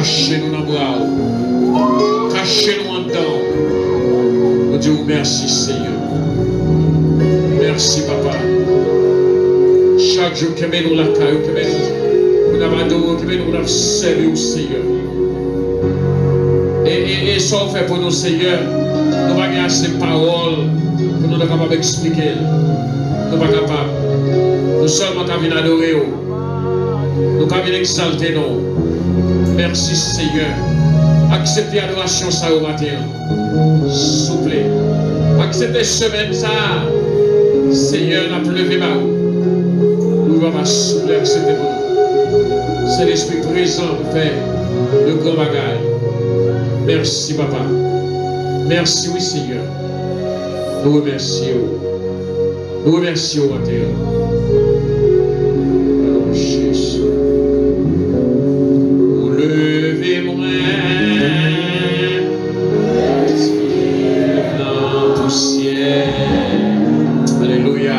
cachez-nous dans le bras. Cachez-nous en dedans. Nous disons merci Seigneur. Merci Papa. Chaque jour que nous la caille, que nous avons que nous avons servi au Seigneur. Et ça fait pour nous Seigneur, nous n'avons pas assez de paroles pour nous capables d'expliquer. Nous ne sommes pas capables. Nous seulement capables d'adorer. Nous capables d'exalter nous. Merci Seigneur. Acceptez l'adoration ça au matin. S'il vous plaît. Acceptez semaine ça. Seigneur n'a plus levé ma roue. Nous allons souffler, accepter pour nous. C'est l'Esprit présent pour faire le grand bagage. Merci Papa. Merci oui Seigneur. Nous remercions. Nous remercions matin. Alors Jésus. Vous levez-moi. Dans tout ciel. Alléluia.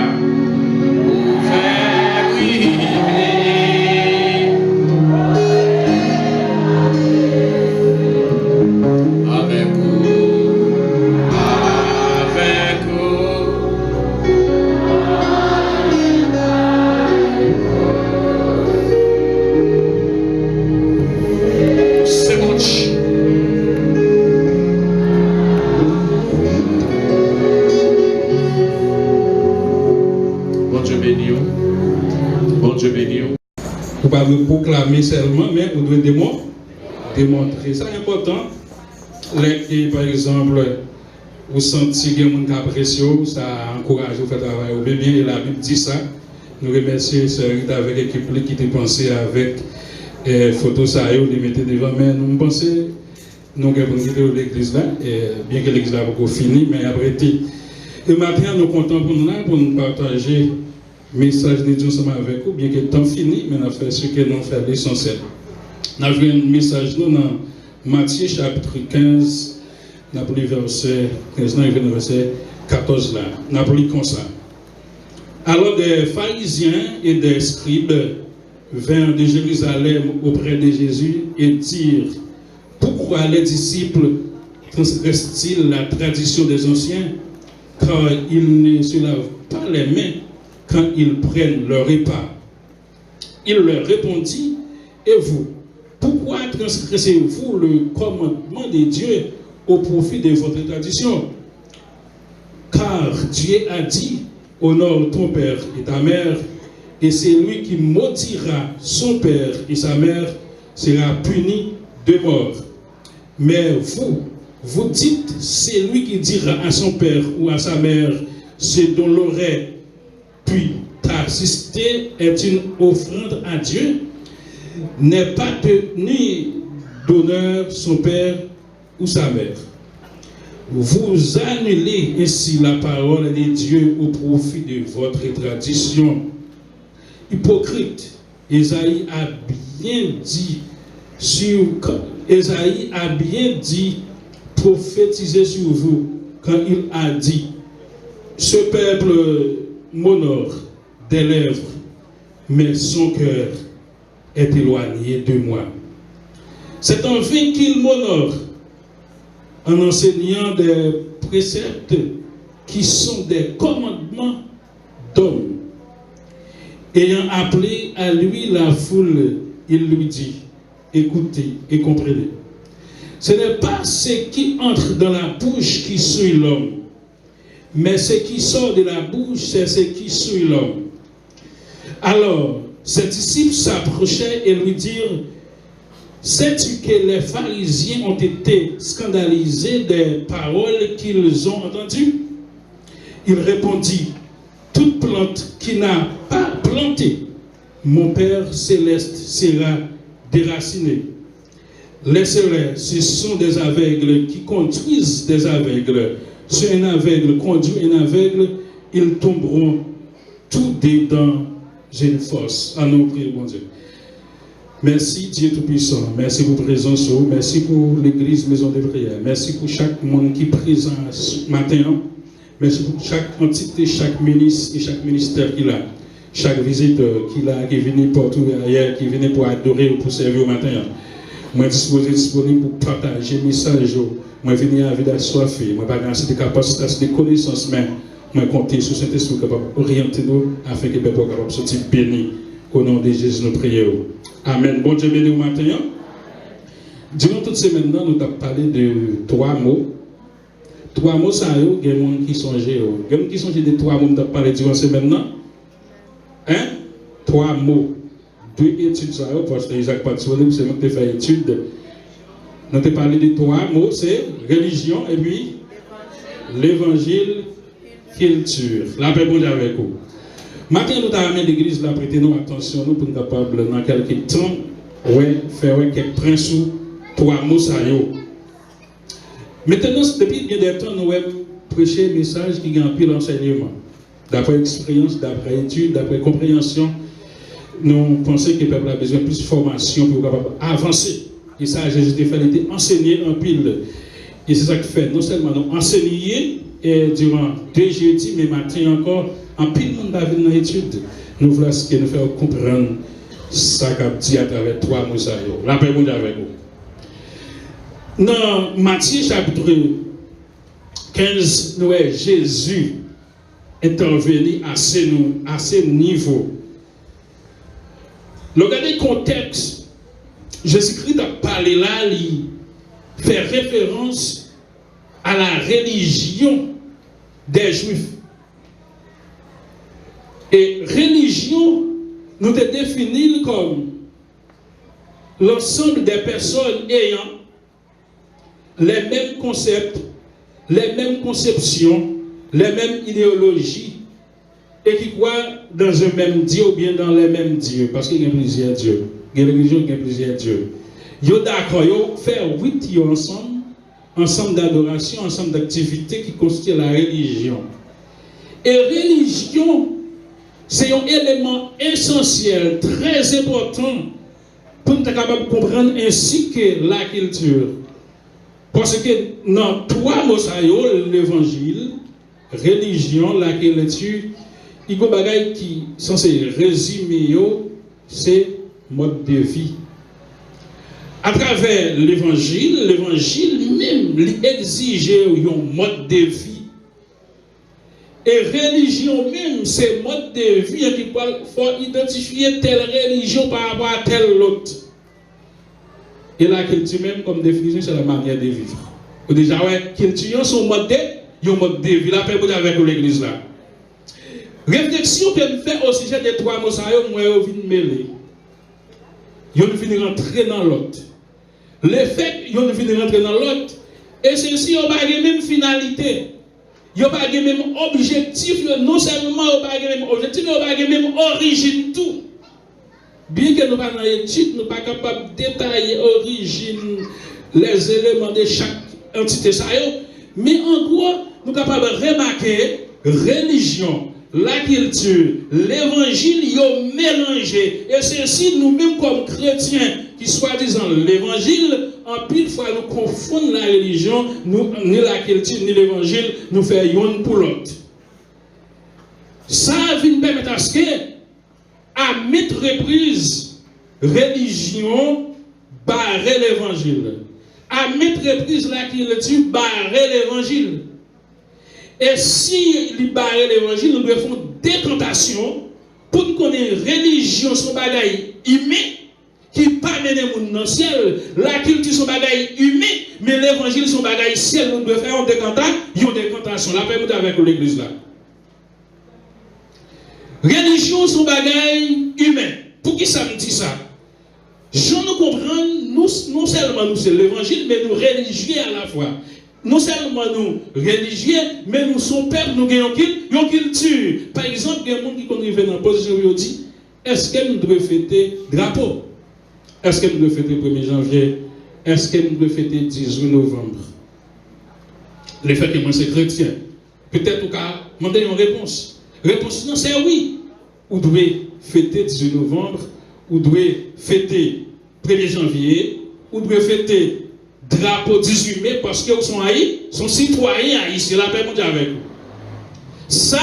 Vous ne pouvez pas proclamer seulement, mais vous devez démontrer. C'est important. Par exemple, vous sentez que vous avez apprécié, ça encourage vous faire travailler au bien. Et la Bible dit ça. Nous remercions Sœur Rita avec l'équipe qui a pensé avec photos, ça les mettez devant. Mais nous pensons, nous avons quitter l'église là, bien que l'église là pas fini, mais après tout. Et maintenant, nous comptons pour nous partager message de Dieu ensemble avec vous, bien que le temps fini, mais nous avons fait ce que nous faisons l'essentiel. Nous avons un message dans Matthieu chapitre 15, nous avons lu verset 15, nous avons verset 14 là. Nous avons lu comme ça. Alors des pharisiens et des scribes vinrent de Jérusalem auprès de Jésus et dirent: pourquoi les disciples transgressent-ils la tradition des anciens, car ils ne se lavent pas les mains quand ils prennent leur repas? Il leur répondit: et vous, pourquoi transgressez-vous le commandement de Dieu au profit de votre tradition? Car Dieu a dit: honore ton père et ta mère, et celui qui maudira son père et sa mère sera puni de mort. Mais vous dites: celui qui dira à son père ou à sa mère ce dont l'oreille puis t'assister est une offrande à Dieu, n'est pas tenu d'honneur son père ou sa mère. Vous annulez ainsi la parole de Dieu au profit de votre tradition. Hypocrite, Ésaïe a bien dit, prophétiser sur vous quand il a dit: ce peuple m'honore des lèvres, mais son cœur est éloigné de moi. C'est en vain qu'il m'honore en enseignant des préceptes qui sont des commandements d'hommes. Ayant appelé à lui la foule, il lui dit: écoutez et comprenez. Ce n'est pas ce qui entre dans la bouche qui suit l'homme, mais ce qui sort de la bouche, c'est ce qui suit l'homme. Alors, ses disciples s'approchaient et lui dirent: sais-tu que les pharisiens ont été scandalisés des paroles qu'ils ont entendues? Il répondit: toute plante qui n'a pas planté, mon Père céleste sera déracinée. Laissez-les, ce sont des aveugles qui conduisent des aveugles. Si un aveugle conduit un aveugle, ils tomberont tous deux dans une fosse. À nous prier, bon Dieu. Merci Dieu Tout-Puissant. Merci pour présence. Merci pour l'église Maison de Prière. Merci pour chaque monde qui est présent ce matin. Merci pour chaque entité, chaque ministre et chaque ministère qu'il a. Chaque visiteur qu'il a, qui est venu partout ailleurs, qui est venu pour adorer ou pour servir au matin. Moi, disponible pour partager le message. Moi, venir à vida assoiffée. Moi, pas assez de capacité, de connaissances, mais moi, compter sur Saint-Esprit capable d'orienter nous afin que le peuple soit capable de sortir béni. Au nom de Jésus, nous prions. Amen. Bon Dieu, béni au matin. Durant toute semaine, nous avons parlé de 3 mots. 3 mots, ça y est, il y a des gens qui songent. Il y a des gens qui songent des 3 mots que nous avons parlé durant cette semaine. Hein? 3 mots. 2 études, ça y est, parce que Isaac pas disponible, c'est moi qui ai fait étude. Nous avons parlé de 3 mots, c'est religion et puis l'évangile, culture. La paix bonne avec vous. Maintenant, nous avons amené l'église là, prêtez-nous attention, nous pour nous capables dans quelques temps, faire quelques principes, 3 mots, ça y est. Maintenant, depuis bien des temps, nous avons prêché un message qui a un pile enseignement. D'après expérience, d'après étude, d'après compréhension, nous pensons que le peuple a besoin de plus de formation pour avancer. Et ça, Jésus a fait enseigner en pile. Et c'est ça que fait. Non seulement nous enseigner durant 2 jeudis, mais matin encore, en pile monde a vu dans l'étude. Nous voulons ce que nous faisons comprendre ça qu'a dit à travers 3 mots. La paix monde avec vous. Dans Matthieu chapitre 15, nous voyons Jésus intervenu à ce niveau. Regardez le contexte. Jésus-Christ a parlé là, il fait référence à la religion des Juifs. Et religion, nous te définit comme l'ensemble des personnes ayant les mêmes concepts, les mêmes conceptions, les mêmes idéologies, et qui croient dans un même Dieu ou bien dans les mêmes dieux, parce qu'il y a plusieurs dieux. Il y a religion, il y a plusieurs dieux. Ils sont d'accord, ils font 8 ensemble d'adoration, ensemble d'activités qui constituent la religion. Et religion, c'est un élément essentiel, très important, pour nous être capable de comprendre ainsi que la culture. Parce que dans 3 mots, l'évangile, religion, la culture, il y a des choses qui sont censés résumer, c'est mode de vie. À travers l'évangile même exige un mode de vie. Et religion même, c'est mode de vie qui faut identifier telle religion par rapport à telle autre. Et la culture même, comme définition, c'est la manière de vivre. Ou déjà, ouais, culture, son mode de vie. La paix avec l'église là. Réflexion que nous faisons au sujet des 3 mots, moi, je viens mêler. Je viens rentrer dans l'autre. Le fait que je viens rentrer dans l'autre, et ceci, on n'a pas la même finalité. Il n'y a pas le même objectif, non seulement il n'y a pas le même objectif, mais il n'y a pas la même origine tout. Bien que nous ne pas dans l'étude, nous ne sommes pas capables de détailler l'origine, les éléments de chaque entité, mais en gros, nous sommes capables de remarquer religion, la culture, l'évangile, ils ont mélangé. Et ceci, nous-mêmes comme chrétiens, qui soi-disant l'évangile, en pile fois nous confondons la religion, ni la culture, ni l'évangile, nous faisons une pour l'autre. Ça vient permettre à ce que, à mettre reprise, religion, barrer l'évangile. À mettre reprise la culture, barrer l'évangile. Et si il barrer l'évangile, nous devons faire des tentations pour nous connaître religion, son bagaille humain, qui pas mener le monde dans le ciel. La culture, son bagaille humain, mais l'évangile, son bagaille ciel. Nous devons faire des décantations. La paix avec l'église là. Religion, son bagaille humain. Pour qui ça me dit ça? Je nous comprends, non seulement nous c'est l'évangile, mais nous religieux à la fois. Non seulement nous religieux, mais nous sommes pères, nous avons une culture. Par exemple, il y a des gens qui connaissent dans la position où ils disent, est-ce que nous devons fêter drapeau? Est-ce que nous devons fêter 1er janvier? Est-ce que nous devons fêter 18 novembre? Le fait que moi c'est chrétien. Peut-être qu'à demander une réponse. Réponse non, c'est oui. Vous devez fêter 18 novembre, vous devez fêter 1er janvier, vous devez fêter drapeau 18 mai parce que vous sont haïs, sont citoyens haïs, c'est la paix mondiale avec vous. Ça,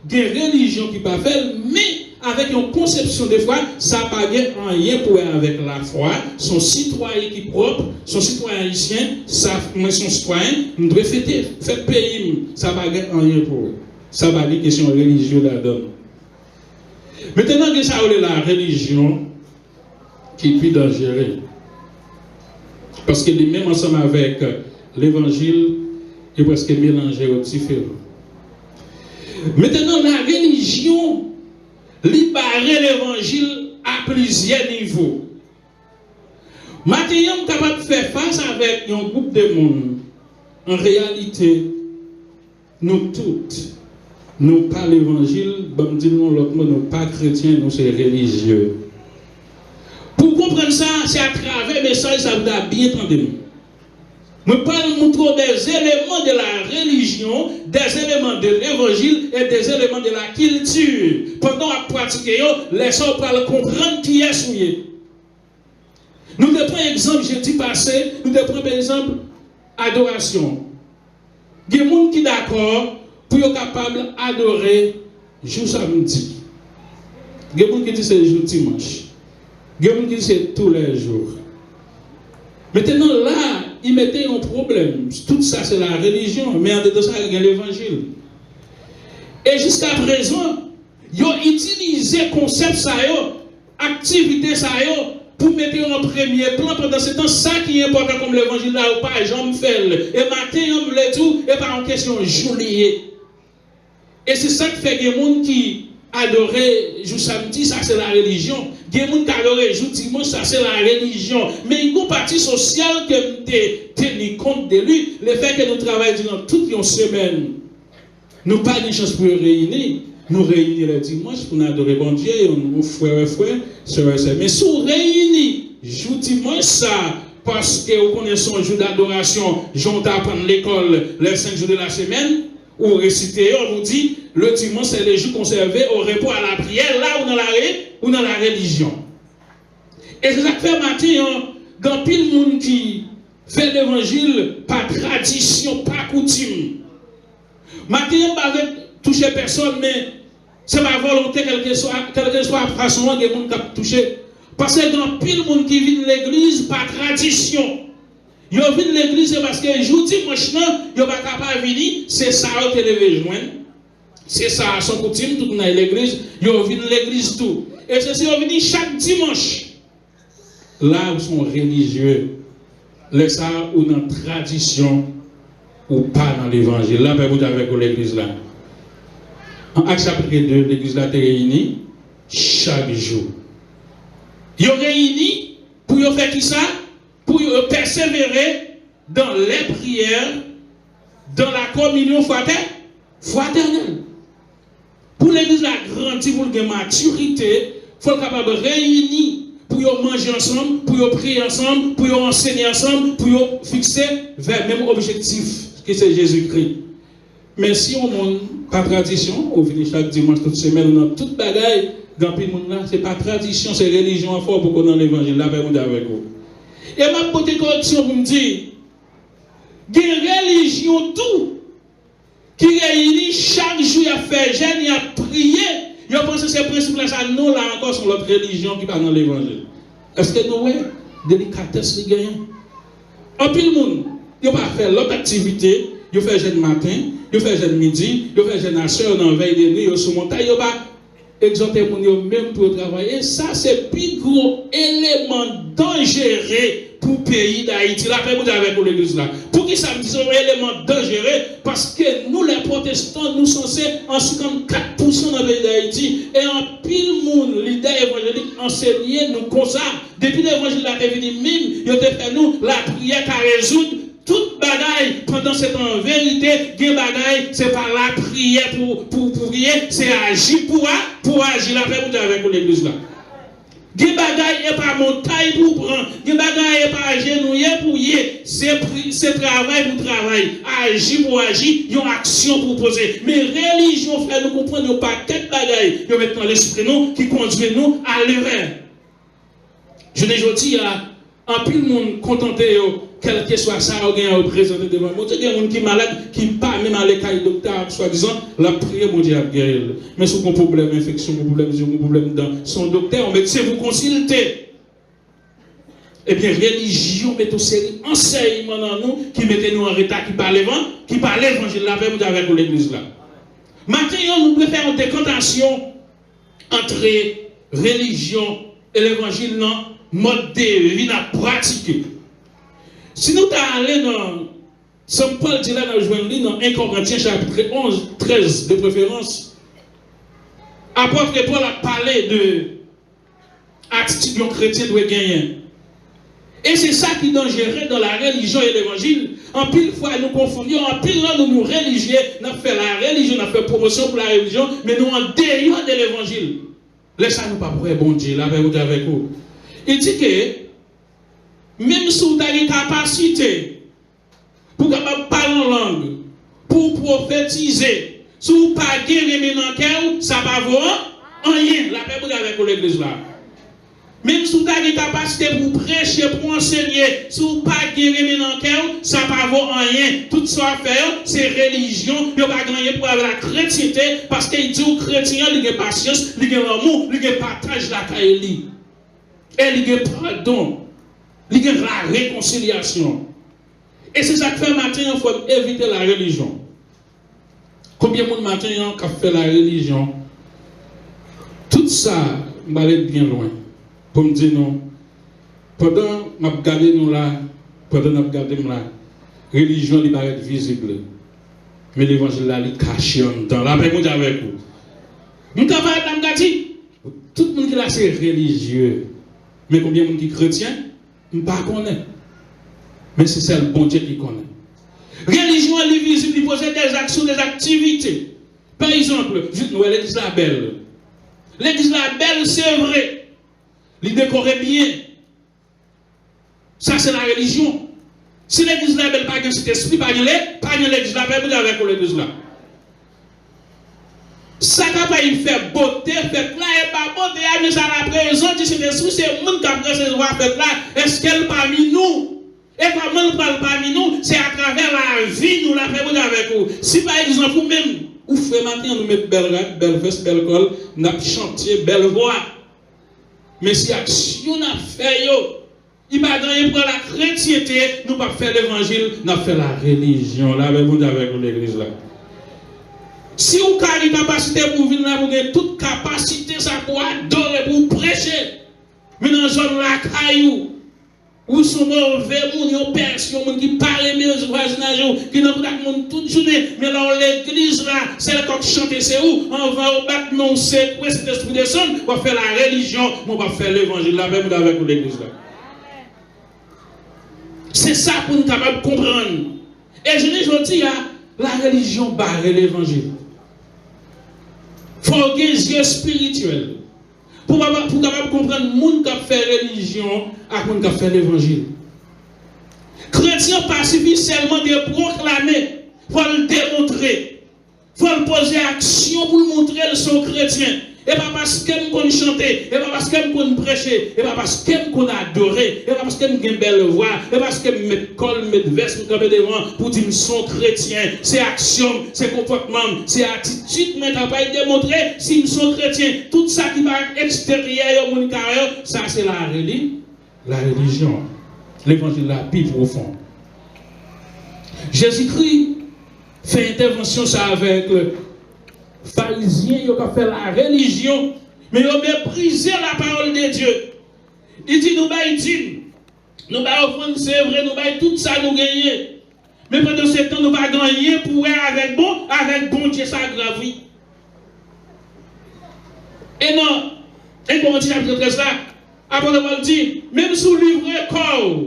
des religions qui ne peuvent pas faire, mais avec une conception de foi, ça n'a pas rien pour avec la foi, son citoyen qui est propre, son citoyen haïtien, moi son citoyen, nous devons fêter, faire pays, ça n'a pas rien pour eux. Ça va dire question religieuse là-dedans. Maintenant que ça a la religion qui est plus dangereuse. Parce que même ensemble avec l'évangile, il est presque mélangé au différent. Maintenant, la religion libère l'évangile à plusieurs niveaux. Maintenant, on est capable de faire face avec un groupe de monde. En réalité, nous toutes, nous pas l'évangile, nous ne pas chrétiens, nous sommes religieux. Pour comprendre ça, c'est à travers le message, ça vous a bien entendu. Je parle montrer des éléments de la religion, des éléments de l'évangile et des éléments de la culture. Pendant à pratiquer, les gens parlent comprendre qui est souillé. Nous devons prendre exemple, j'ai dit passé, nous devons prendre exemple adoration. Il y a des gens qui sont d'accord pour être capable d'adorer jour samedi. Il y a des gens qui disent c'est jour dimanche. Il y a des gens qui disent c'est tous les jours. Maintenant là, ils mettaient un problème. Tout ça c'est la religion, mais en dedans ça il y a l'évangile. Et jusqu'à présent, ils ont utilisé le concept ça, activité ça, pour mettre en premier plan pendant ce temps, ça qui est important comme l'évangile là, ou pas, j'en fais. Et matin, on me tout, et pas en question journée. Et c'est ça qui fait que les gens qui adorent jour samedi, ça c'est la religion. Il y a des gens qui adorent jour dimanche, ça c'est la religion. Mais il y a une partie sociale que nous tenons compte de lui, le fait que nous travaillons durant toute une semaine. Nous n'avons pas de chance pour nous réunir. Nous réunir le dimanche pour nous adorer bon Dieu, nous frères, sœurs. Mais si nous réunissons jour dimanche, ça, parce que vous connaissez un jour d'adoration, j'en apprends l'école les 5 jours de la semaine, ou réciter, on nous dit, le dimanche, c'est les jours conservés au repos à la prière, là ou dans la religion. Et c'est ça que fait matin, dans pile de monde qui fait l'évangile par tradition, par coutume. Matin, on ne va toucher personne, mais c'est ma volonté, quelle que soit la façon dont les gens qui touché. Parce que dans pile de monde qui vit de l'église par tradition. Ils viennent de l'église parce que je vous dis, moi, ils ne sont pas capables de venir, c'est ça que vous devez joindre. C'est ça, son coutume, tout dans l'église, ils viennent de l'église tout. Et ceci, ils viennent chaque dimanche. Là où sont religieux, les ça ou dans la tradition, ou pas dans l'évangile. Là, vous avez avec l'église là. En Actes chapitre 2, l'église là est réunie chaque jour. Ils sont réunis pour faire qui ça? Pour persévérer dans les prières, dans la communion fraternelle. Pour l'église la grandir, pour la maturité, il faut être capable de réunir pour manger ensemble, pour prier ensemble, pour enseigner ensemble, pour fixer vers le même objectif que c'est Jésus-Christ. Mais si on n'a pas tradition, on vient chaque dimanche, toute semaine, dans toute bagaille, dans le monde là, ce n'est pas tradition, c'est religion fort pour qu'on ait l'évangile là, avec vous. Et ma petite correction pour me dire, il y a une religion tout qui réunit chaque jour à faire jeûne et à prier. Je pense que ces principes-là, ça nous là encore sur notre religion qui parle dans l'évangile. Est-ce que nous avons délicatesse qui gagne? En plus, le monde, il va faire l'autre activité, il fait jeûne matin, il fait jeûne midi, il fait jeûne à soeur dans la veille de nuit, il sur montagne, il va exhorter les gens même pour travailler. Ça, c'est le plus gros élément dangereux pour le pays d'Haïti. Là, après, vous avez avec l'église là. Pour qui ça me dit un élément dangereux? Parce que nous, les protestants, nous sommes censés en 54% dans le pays d'Haïti. Et en pile monde, l'idée évangélique enseignée nous comme ça. Depuis l'évangile là, est venu même, il a fait nous la prière qui résoudre toute bagaille pendant cette en vérité, des bagaille, c'est pas la prière pour prier, c'est agir pour agir. La paix avec l'église là. Des bagaille et pas montagne pour prendre, des bagaille et pas agenouiller pour y, c'est travail pour travail, agir pour agir, une action pour poser. Mais religion, frère, nous comprenons pas quelle bagaille, nous mettons dans l'esprit nous qui conduit nous à l'erreur. Je ne dis pas, en plus le monde contenté quel que soit ça, on a représenté devant moi. Il y a des gens qui sont malades, qui ne sont pas même à l'école du docteur, soi-disant, la prière, mon Dieu, a guéri. Mais si vous avez un problème d'infection, un problème dans son docteur, on médecin, vous consultez. Eh bien, religion, met au série, enseignement dans nous, qui mettez nous en retard, qui parle l'évangile, la paix, vous avez avec l'église là. Maintenant, nous préférons une décantation entre religion et l'évangile dans mode de vie à pratiquer. Si nous allons dans Saint Paul dit là dans 1 Corinthiens chapitre 11, 13 de préférence, apôtre Paul a parlé de attitude que chrétien doit gagner. Et c'est ça qui est dangereux dans la religion et l'évangile. En pile fois, nous confondons, en pile là, nous religieux, nous fait la religion, nous fait promotion pour la religion, mais nous en dehors de l'évangile. Laissez nous pas pour bon Dieu, là, avec vous. Il dit que, même si vous avez une capacité pour parler en langue, pour prophétiser, si vous n'avez pas guéri dans le cœur, ça va vous rien. La paix avec vous, l'église là. Même si vous avez une capacité pour prêcher, pour enseigner, si vous n'avez pas guéri dans le cœur, ça ne va vous rien. Tout ça à faire, c'est religion. Il n'y a pas gagné pour avoir la chrétienté, parce qu'il dit aux chrétiens, il y a patience, il y a l'amour, il y a partage la caïli. Et il y a pardon. Il y a la réconciliation. Et c'est ça que fait matin, il faut éviter la religion. Combien de monde matin qui a fait la religion? Tout ça, je vais aller bien loin. Pour me dire non, pendant que je regarde nous là, religion va être visible. Mais l'évangile là, il cache dans la paix avec vous. Nous avons dit, tout le monde qui là c'est religieux. Mais combien de monde qui est chrétien? Je ne connais pas. Mais c'est le bon Dieu qui connaît. Religion elle est visible, il possède des actions, des activités. Par exemple, nous l'église la belle. L'église la belle, c'est vrai. Il décorait bien. Ça, c'est la religion. Si l'église là belle, pas de cet esprit, pas de l'église là belle, vous avez avec l'église là. Ça n'a pas fait beauté, fait là, et pas beauté, mais ça la présence de cet esprit, c'est le monde qui a recevoir fait là. Est-ce qu'elle parmi nous? Et comment elle parle parmi nous? C'est à travers la vie, nous la faisons avec vous. Si par exemple, vous-même, vous faites maintenant, nous mettons belle veste, belle col, nous chanter, belle voix. Mais si action n'a fait, il va gagner pour la chrétienté, nous ne pas faire l'évangile, nous fait la religion, là, avec l'église là. Si vous avez une capacité pour venir là, vous avez toute capacité, ça pour adorer, pour prêcher. Mais dans une zone là, caillou, où sont mauvais, ils personne qui parle mieux au voisinage, qui n'ont pas de toute journée. Mais dans l'église là, c'est le qui chante, c'est où? On va au bac, non, c'est quoi cet esprit de son? On va faire la religion, on va faire l'évangile là, même avec l'église là. C'est ça pour nous capables de comprendre. Et je dis, la religion barre l'évangile. Il faut avoir des yeux spirituels. Pour capable comprendre le monde qui fait religion et le monde qui fait l'évangile. Chrétien pas suffit seulement de proclamer, il faut le démontrer. Il faut le poser action pour le montrer son chrétien. Et pas parce qu'elle qu'on chanter, et pas parce qu'elle qu'on prêcher, et pas parce qu'elle qu'on adorer, et pas parce qu'elle a une belle voix, et parce qu'elle met col, met veste, met devant pour dire son chrétien. C'est action, c'est comportement, c'est attitude, mais t'as pas démontré si son chrétien. Tout ça qui va extérieur au monde carrière, ça c'est la religion. L'évangile la plus profond. Jésus-Christ fait intervention ça avec le pharisiens, ils ont fait la religion, mais ils ont méprisé la parole de Dieu. Il dit, nous baillons dîme, nous baillons offrande, c'est vrai, nous baillons tout ça, nous gagnons. Mais pendant ce temps, nous ne baillons rien pour être avec bon Dieu, ça gravit. Et non, et comment dit chapitre 13 là, après le dit, même sous livre corps,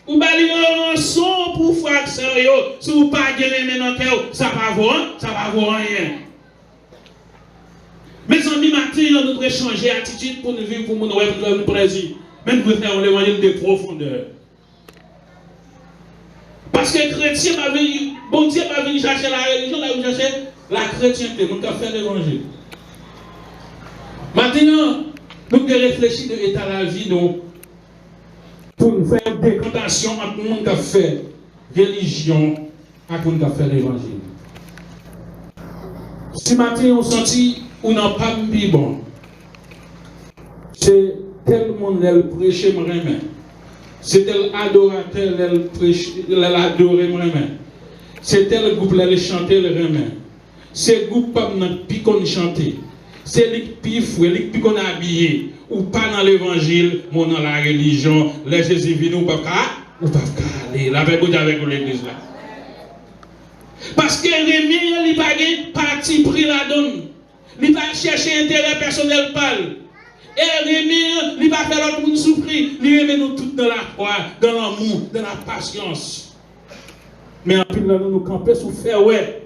ou baillons un son pour faire ça, si vous ne pas gagner dans le cœur, ça va voir rien. Mes amis, maintenant, nous devons changer d'attitude pour nous vivre, pour nous plaisir. Mais nous devons faire l'évangile de profondeur. Parce que les chrétiens, bon Dieu va venir chercher la religion, là où chercher la chrétienté. Nous devons faire l'évangile. Maintenant, nous devons réfléchir de l'état de la vie, nous. pour faire une décantation entre le monde qui a fait religion et le monde qui a fait l'évangile. Si matin on sentit ou n'a pas de bon, c'est tel monde elle prêche moi même. C'est tel adorateur elle prêche elle adore moi même. C'est tel groupe elle chanter le même. C'est groupe pas notre pi qu'on chanter. C'est les pi fouet, les pi qu'on habillé ou pas dans l'évangile, mon dans la religion, les Jésus vient ou pas aller la avec l'église là. Parce que Rémi, il n'a pas parti pris la donne. Il n'a pas cherché intérêt personnel parle. Et Rémi, il n'a pas fait l'autre monde souffrir. Il remet nous tous dans la foi, dans l'amour, dans la patience. Mais en plus, nous camper sous faire ouais.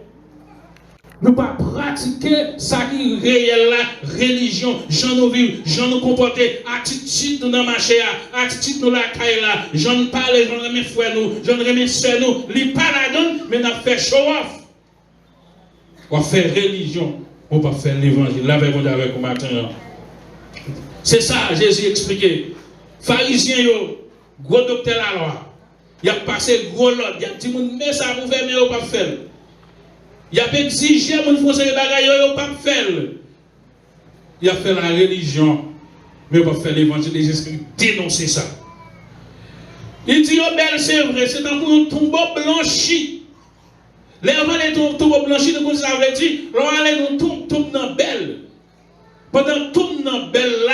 Nous ne pas pratiquer ça qui est réel la religion, j'en nous vivre, j'en nous comporter, attitude nous dans ma chair, attitude nous la caille là, j'en parle, j'en remets frère nous, j'en remets soeur nous, li pas la donne, mais n'a fait show off. On va faire religion, on va faire l'évangile, là avec vous matin. C'est ça, Jésus expliqué. Pharisiens yo, gros docteur la loi, il a passé gros l'ordre, il a dit mais ça vous faire mais on pas faire. Il a exigé mon français de bagaille, il n'a pas fait. Il a fait la religion, mais il n'a pas fait l'évangile. Les esprits dénoncer ça. Il dit, oh belle, c'est vrai, c'est un tombeau blanchi. Les enfants, les tombeaux blanchis, nous ça veut dire, l'on allait nous tomber dans belle. Pendant tombe dans belle là,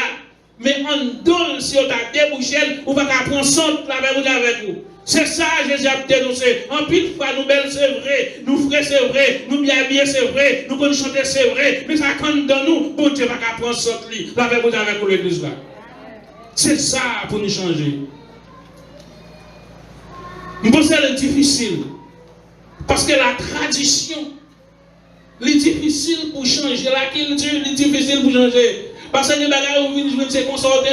mais en dehors, si on a débouché, on va prendre centre avec vous. C'est ça, Jésus a dénoncé. En pile fois, nous belles, c'est vrai. Nous frères, c'est vrai. Nous bien habillés, c'est vrai. Nous connaissons chanter, c'est vrai. Mais ça compte dans nous. Bon Dieu va prendre centre. Là, avec vous, l'église là. C'est ça pour nous changer. Je pense que c'est difficile. Parce que la tradition, c'est difficile pour changer. La culture, c'est difficile pour changer. Parce que les bagages où vous venez consorter,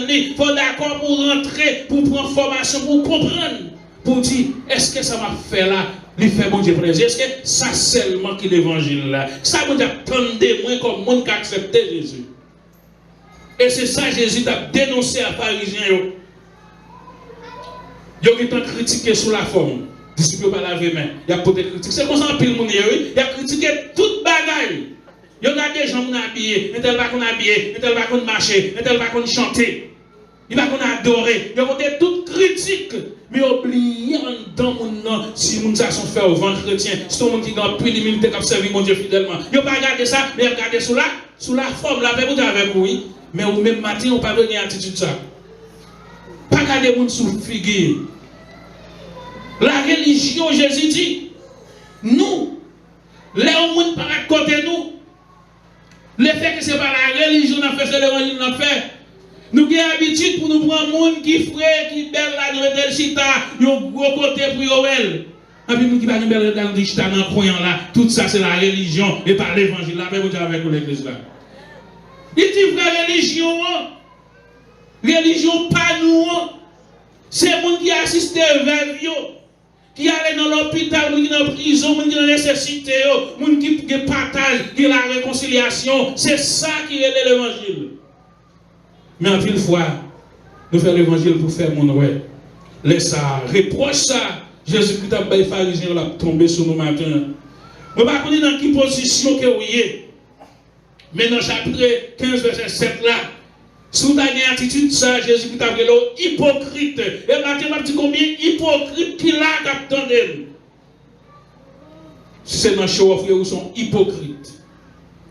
il faut d'accord pour rentrer, pour prendre formation, pour comprendre, pour dire, est-ce que ça m'a fait là, il fait bon Dieu plaisir, est-ce que ça seulement qui l'évangile là, ça vous attendez moins comme monde qui accepte Jésus. Et c'est ça Jésus a dénoncé à Pharisiens. Ils ont critiqué sous la forme. Disciples pas laver main. Il y a peut-être critiqué. C'est comme ça en pile monde il a critiqué toute bagaille. Il y a des gens qui sont habillés, un tel va qu'on habiller, un tel va qu'on marcher, un tel va qu'on chanter. Il va qu'on adorer. Il y a toute critique. Mais oubliez en dedans si nous avons fait au ventre chrétien, si tout le monde qui a pris l'humilité qui a servi mon Dieu fidèlement. Il n'y a pas regardé ça, mais regardez sous la forme, là, avec vous, oui. Mais au même matin, on ne peut pas donner attitude ça. Pas regarder mon sous figure. La religion, Jésus dit, nous, les hommes par à côté nous, le fait que ce n'est pas la religion qui a fait, c'est l'évangile qui a fait. Nous avons l'habitude pour nous prendre un monde qui frais, qui belle là, nous mettons le chita, nous avons gros côté pour Yoel. Et puis nous qui avons belle dans le chita, dans le croyant là, tout ça c'est la religion et pas l'évangile. Là, vous avec l'église là. Il dit vraie religion pas nous, c'est le monde qui assiste vers eux. Qui allait dans l'hôpital, qui dans la prison, qui dans la nécessité, qui partage, qui la réconciliation. C'est ça qui est l'évangile. Mais en une fois, nous faisons l'évangile pour faire mon ouais. Laisse ça, reproche ça. Jésus-Christ a fait pharisien là tomber sur nous matin. Je ne sais pas dans quelle position que vous êtes. Mais dans le chapitre 15, verset 7 là, si vous avez une attitude, ça, Jésus-Christ a fait hypocrite. Et maintenant, je dis combien hypocrite qu'il a capté. C'est dans le show of vous sont hypocrites.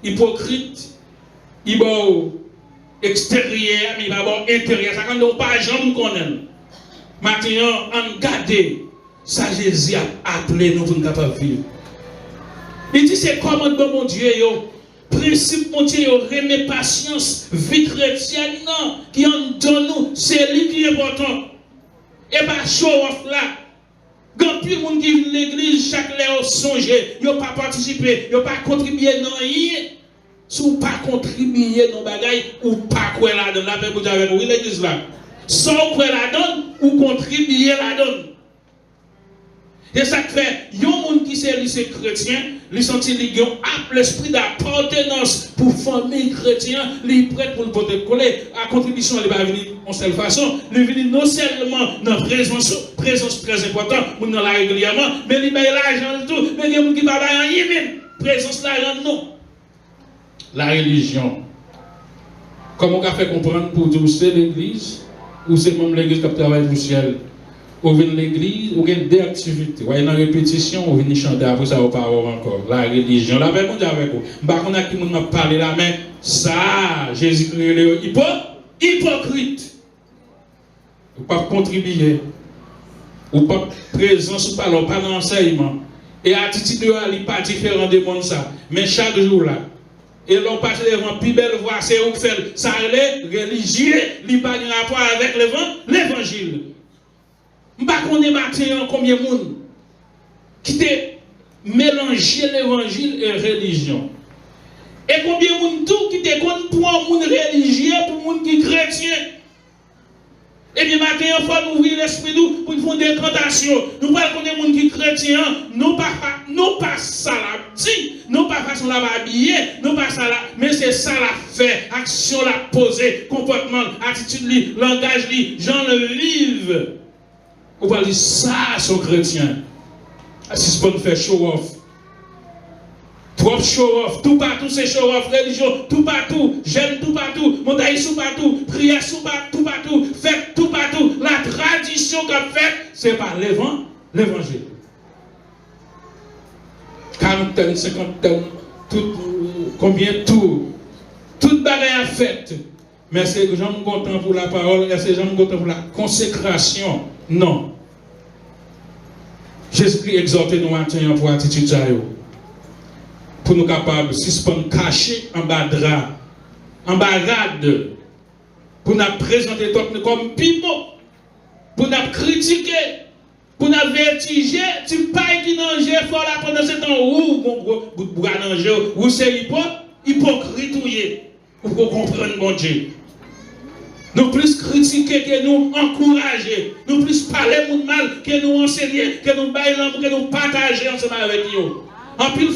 Hypocrite, il va extérieur, mais il va intérieur. Ça, quand on pas jamais connaître. Maintenant, on garde ça, Jésus a appelé nous pour nous capables de vivre. Il dit c'est comment mon Dieu, principe mon Dieu, remet patience, vie chrétienne, non, qui en donne nous, c'est lui qui est important. Et pas show off là. Quand tout le monde qui vient de l'église, chaque l'heure songer, il n'a pas participé, il n'a pas contribué dans rien. Si vous pas contribué dans les bagailles, ou pas quoi la donne, avec vous, l'église là. Sans quoi la donne, ou contribuer la donne. Et ça fait, il y a un monde qui c'est chrétien, il senti qu'il a l'esprit d'appartenance pour famille chrétienne, il est prêt pour le porter coller. À contribution, il va venir en seule façon. Il vient non seulement dans la présence très importante, pour nous la régulièrement, mais il va l'argent tout, mais il y a des gens qui ne va pas rien même. Présence l'argent non. La religion. Comment on a fait comprendre pour dire c'est l'église ou c'est même l'église qui travaille pour le ciel? Ou vient l'église, ou vient des activités. Ou une répétition, ou vient chanter après ça, ou parole encore. La religion. La même chose avec vous. Par contre, qui m'a parlé là, mais ça, Jésus-Christ est hypocrite. Ou pas contribuer. Ou pas présence, ou pas d'enseignement. Et l'attitude de n'est pas différente de monde ça. Mais chaque jour là. Et l'on passe devant plus belle voix, c'est où fait ça, les religieux, il n'y a pas de rapport avec l'évangile. Je ne sais pas combien de monde qui a mélangé l'évangile et la religion. Et combien de monde qui a pour un monde religieux, pour un monde qui est chrétien. Et bien, maintenant, il faut ouvrir l'esprit pour nous faire des tentations. Nous parlons des gens qui sont chrétiens, nous pas ça la dit, nous pas façon la habiller, nous pas ça la, mais c'est ça la fait, action la poser, comportement, attitude, langage, gens le vivent. On va dire ça, sont chrétiens. Si c'est pour faire show off. Trop show off, tout partout c'est show off, religion, tout partout, j'aime tout partout, montagne tout partout, prière tout partout, fête tout partout. La tradition qu'on fait, c'est par l'évangile. Quarantaine, cinquantaine, combien toute bagarre faite. Mais c'est que j'aime content pour la parole, et c'est j'aime content pour la consécration. Non. Jésus-Christ exhorte nous maintenant pour attitude ça. Pour nous capables de suspendre cacher en bas de drap, en bas rade, pour nous présenter tout comme pipeau, pour nous critiquer, pour nous vertiger, tu pailles qui n'enjeu fort là pendant ce temps où vous n'enjeu, où c'est hypocrite, pour comprendre mon Dieu. Nous plus critiquer que nous encourager, nous plus parler de mal que nous enseigner, que nous bailler, que nous partager ensemble avec eux. En plus,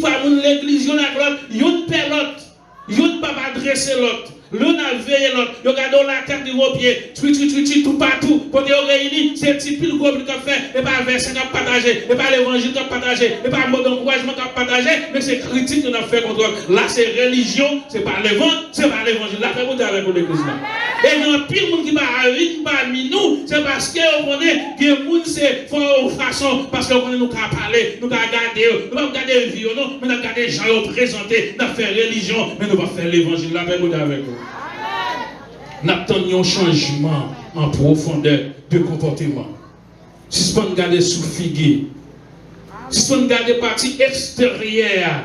l'église, il y a une pelote, il n'y a pas adresser l'autre. L'un a veillé l'autre, il regarde la tête de vos pieds, tout partout, pour vous réunir, c'est petit peu le groupe qui a fait, et pas un verset qui a partagé, et pas l'évangile qui a partagé, et pas un mot d'encouragement qui a partagé, mais c'est critique qu'on a fait contre eux. Là, c'est religion, c'est pas l'évangile. Là, faites-vous avec l'église là. Et il y a pire monde qui va arriver parmi nous, c'est parce qu'on connaît que les gens c'est fort façon, parce qu'on connaît nous qu'à parler, nous qu'à garder, nous pas garder vie, non, mais nous garder les gens présentés, nous faire religion, mais nous pas faire l'évangile. Là, faites-vous avec vous. Nous attendons un changement en profondeur de comportement. Si ce n'est pas regarder sous figuier, si ce n'est pas regarder partie extérieure,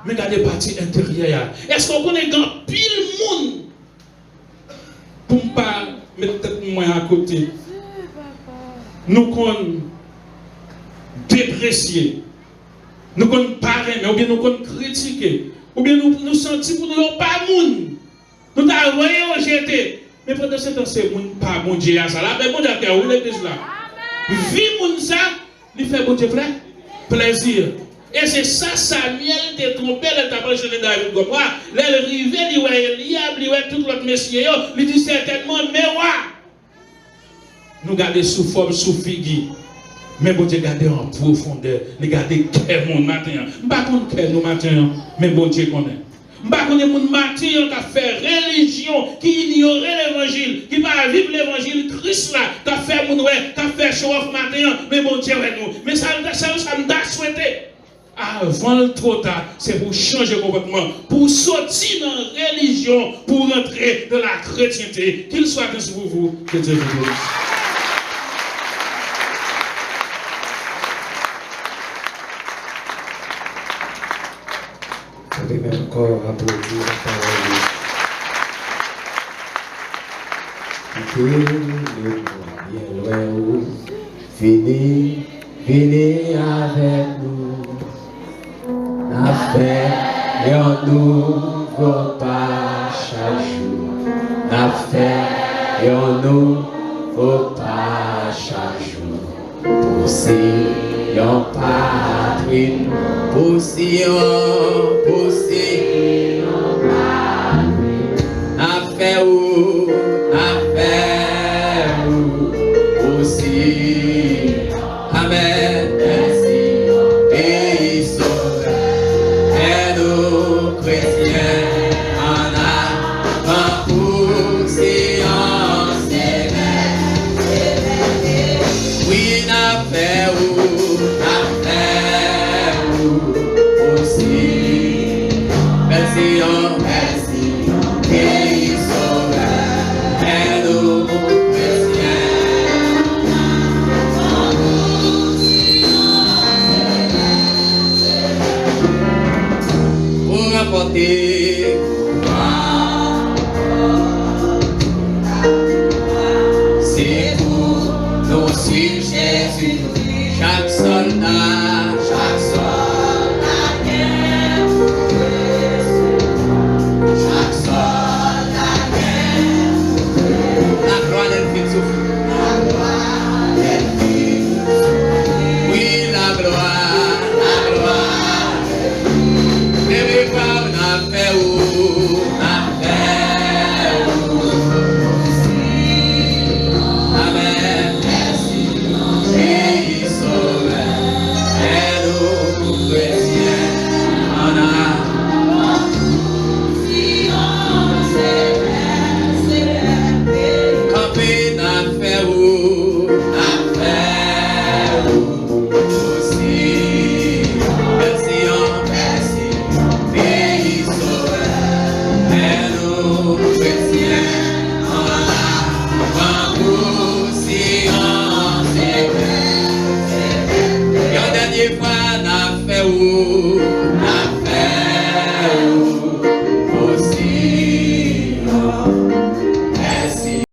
mais regarder partie intérieure. Est-ce qu'on connaît grand pile monde pour ne pas mettre tête moins à côté? Nous qu'on déprécier, nous qu'on parrainer, ou bien nous qu'on critiquer, ou bien nous sentir pour nous pas monde. Nous t'avons jeté. Mais pendant ce temps, c'est pas bon Dieu à ça. Là, mais bon Dieu, où l'église là? Vie moun ça, il fait bon Dieu plaisir. Et c'est ça, Samuel te trompé, il t'a pas jeté David comme moi. Là, il rivé, il voit Eliab, il voit tout l'autre messieurs, il dit certainement, mais ouais. Nous gardons sous forme, sous figure. Mais bon Dieu garde en profondeur. Il garde cœur mon matin. Pas contre cœur nous matin, mais bon Dieu connaît. Pas qu'on est mon matin qui a fait religion, qui ignorait l'évangile, qui va vivre l'évangile Christ là, qui a fait mon ouais, qui a fait show off matin, mais bon Dieu nous. Mais ça me da souhaité. Avant le trop tard, c'est pour changer complètement, pour sortir dans la religion, pour rentrer dans la chrétienté. Qu'il soit ainsi pour vous, que Dieu vous bénisse. Vous pouvez même encore applaudir la parole. Venez avec nous. La fait un nouveau pas chaque jour. La fait un nouveau pas chaque jour. Poussillon patrie, poussillon patrie, affaire où, poussillon, amen, merci, pays sauveur, et nous chrétiens, en avant, poussillon, oui, affaire où aussi. Merci, pays sauveur, et nous chrétiens. Pour apporter c'est pour nous suivre Jésus. Chaque soldat guerre. Chaque soldat guerre. La gloire del Fils souffle. Oui, la gloire. Et oui, quoi, on a fait où? Amen. Pays sauveur, et nous chrétiens, en campé d'affaires où aussi. Merci, pays sauveur, et nous chrétiens, en aussi en sécret. Dernier fois.